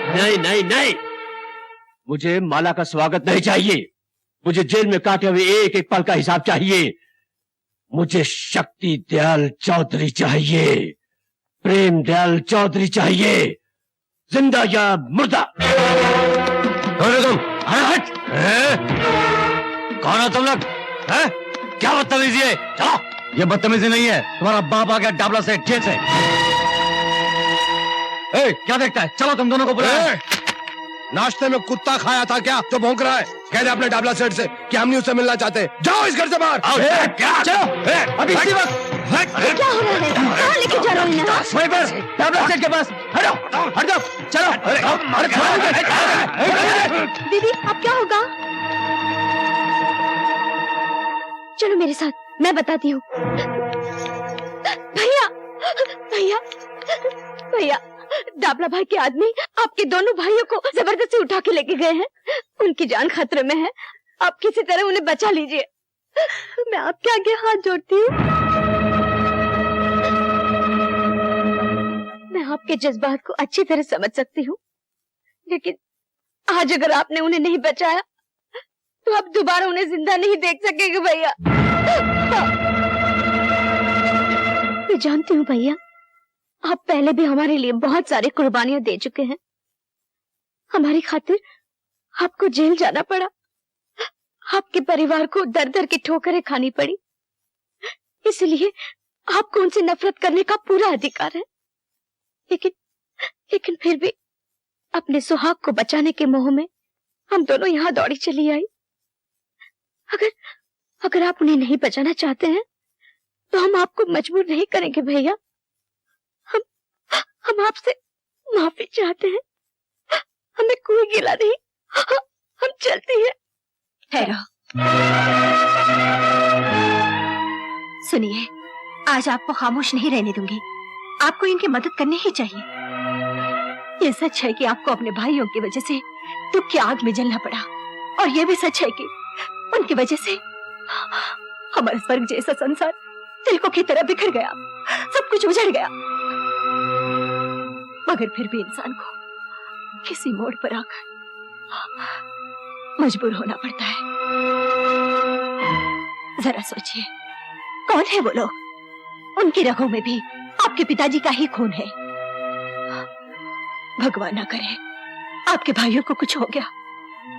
नहीं नहीं नहीं, मुझे माला का स्वागत नहीं चाहिए। मुझे जेल में काटे हुए एक एक पल का हिसाब चाहिए। मुझे शक्ति दयाल चौधरी चाहिए, प्रेम दयाल चौधरी चाहिए, जिंदा या मुर्दा। तुम हट। कौन हो तुम लोग? क्या बदतमीजी है? चलो। ये बदतमीजी नहीं है, तुम्हारा बाप आ गया डाबला से, जेल से। क्या देखता है? चलो तुम दोनों को बुलाओ। नाश्ते में कुत्ता खाया था क्या जो भौंक रहा है? कह दे अपने डाबला सेठ से कि हम नहीं उससे मिलना चाहते। जाओ इस घर से बाहर। क्या? चलो अभी इसी वक्त। क्या हो रहा है? कहाँ लेके जा रहे हो? वहीं पर डाबला सेठ के पास। हटो हट जाओ। चलो। दीदी अब क्या होगा? चलो मेरे साथ, मैं बताती हूँ। भैया भैया भैया, डाबला भाई के आदमी आपके दोनों भाइयों को जबरदस्ती उठा के लेके गए हैं। उनकी जान खतरे में है, आप किसी तरह उन्हें बचा लीजिए। मैं आपके आगे हाथ जोड़ती हूँ। मैं आपके जज्बात को अच्छी तरह समझ सकती हूँ, लेकिन आज अगर आपने उन्हें नहीं बचाया तो आप दोबारा उन्हें जिंदा नहीं देख सकेंगे भैया। मैं जानती हूँ भैया, आप पहले भी हमारे लिए बहुत सारी कुर्बानियां दे चुके हैं। हमारी खातिर आपको जेल जाना पड़ा, आपके परिवार को दर दर की ठोकरें खानी पड़ी, इसलिए आपको उनसे नफरत करने का पूरा अधिकार है। लेकिन फिर भी अपने सुहाग को बचाने के मोह में हम दोनों यहाँ दौड़ी चली आई। अगर आप उन्हें नहीं बचाना चाहते हैं तो हम आपको मजबूर नहीं करेंगे भैया। हम आपसे माफी चाहते हैं, हमें कोई गिला नहीं। हम चलती हैं। ठहरो, सुनिए, आज आपको खामोश नहीं रहने दूंगी। आपको इनकी मदद करनी ही चाहिए। ये सच है कि आपको अपने भाइयों की वजह से दुख की आग में जलना पड़ा, और ये भी सच है कि उनकी वजह से हमारा स्वर्ग जैसा संसार तिलकों की तरह बिखर गया, सब कुछ उजड़ गया। मगर फिर भी इंसान को किसी मोड़ पर आकर मजबूर होना पड़ता है। जरा सोचिए, कौन है वो लोग? उनकी रगों में भी आपके पिताजी का ही खून है। भगवान ना करे आपके भाइयों को कुछ हो गया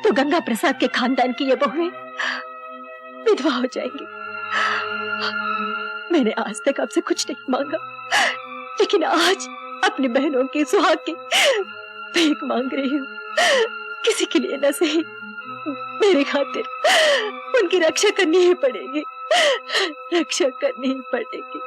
तो गंगा प्रसाद के खानदान की ये बहुएं विधवा हो जाएंगी। मैंने आज तक आपसे कुछ नहीं मांगा, लेकिन आज अपनी बहनों की सुहाग की भीख मांग रही हूँ। किसी के लिए न सही, मेरे खातिर उनकी रक्षा करनी ही पड़ेगी, रक्षा करनी ही पड़ेगी।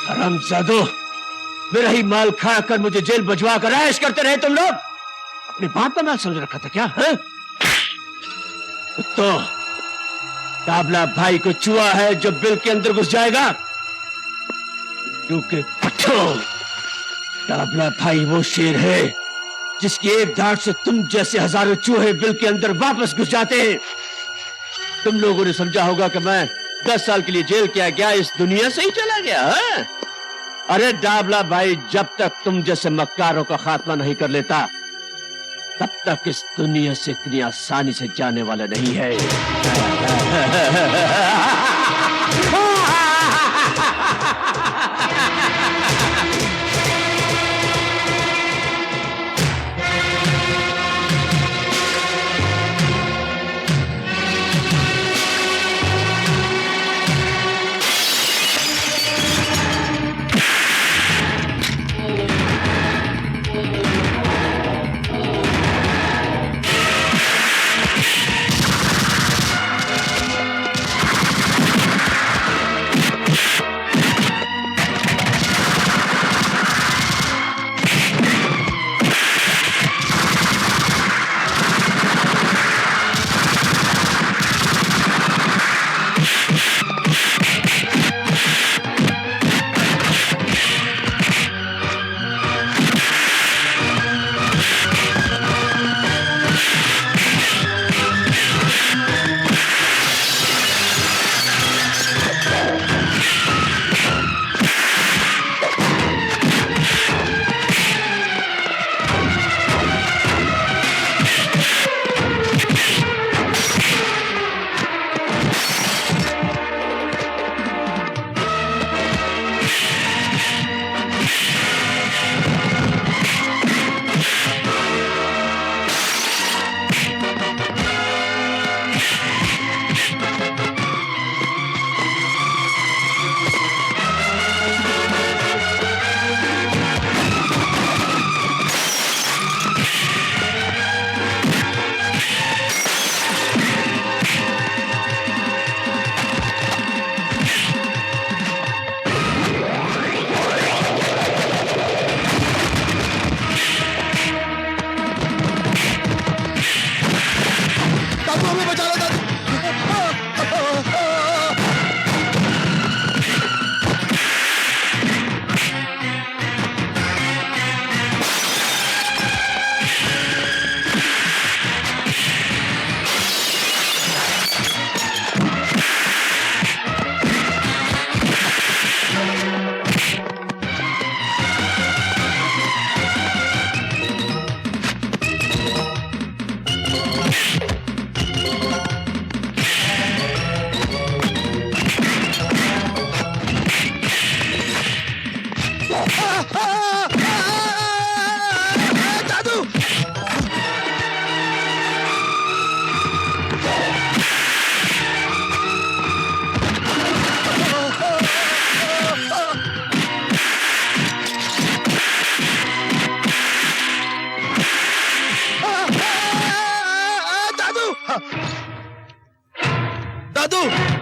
हरामजादो, मेरा ही माल खाकर मुझे जेल भिजवा कर ऐश करते रहे तुम लोग। अपने बाप का माल समझ रखा था क्या? तो डाबला भाई को चुआ है जो बिल के अंदर घुस जाएगा। के पट्टो, डाबला भाई वो शेर है जिसकी एक धाड़ से तुम जैसे हजारों चूहे बिल के अंदर वापस घुस जाते हैं। तुम लोगों ने समझा होगा कि मैं 10 साल के लिए जेल किया गया, इस दुनिया से ही चला गया है? अरे डाबला भाई, जब तक तुम जैसे मक्कारों का खात्मा नहीं कर लेता तब तक इस दुनिया से इतनी आसानी से जाने वाला नहीं है।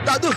दादू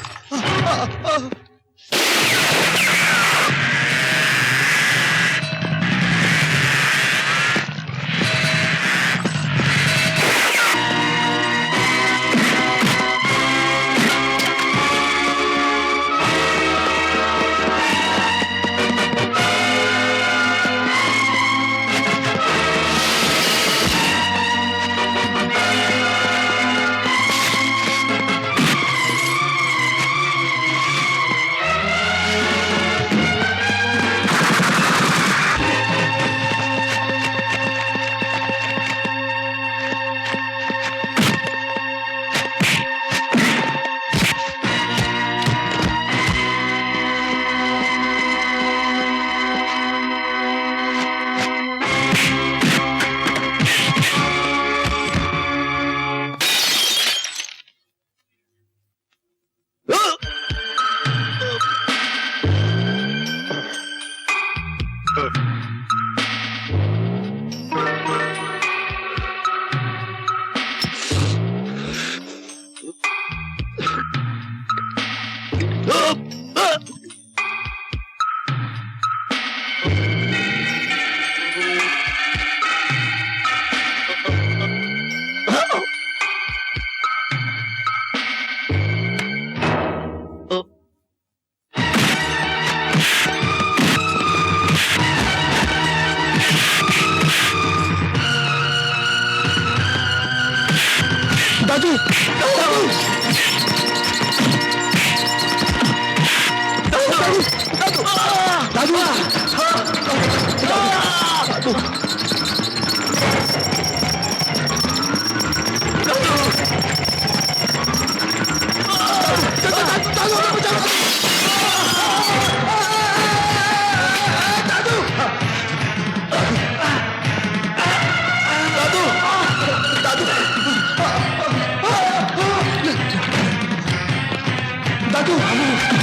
दादू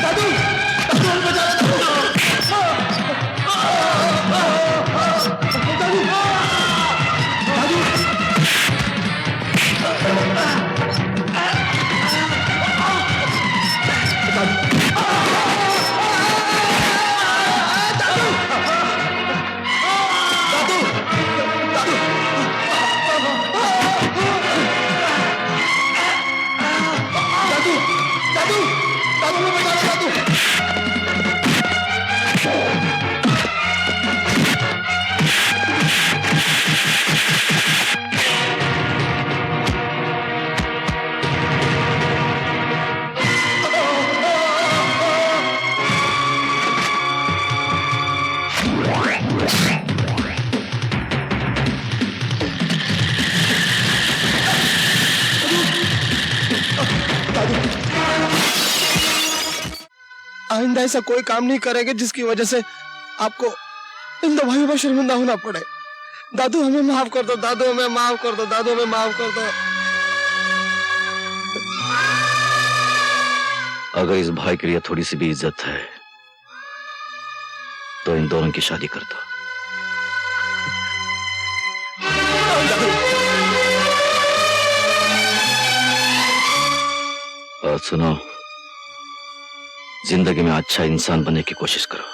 दादू आइंदा ऐसा कोई काम नहीं करेंगे जिसकी वजह से आपको इन दो भाइयों पर शर्मिंदा होना पड़े। दादू हमें माफ कर दो, दादू हमें माफ कर दो, दादू हमें माफ कर दो। अगर इस भाई के लिए थोड़ी सी भी इज्जत है तो इन दोनों की शादी कर दो। और सुनो, जिंदगी में अच्छा इंसान बनने की कोशिश करो।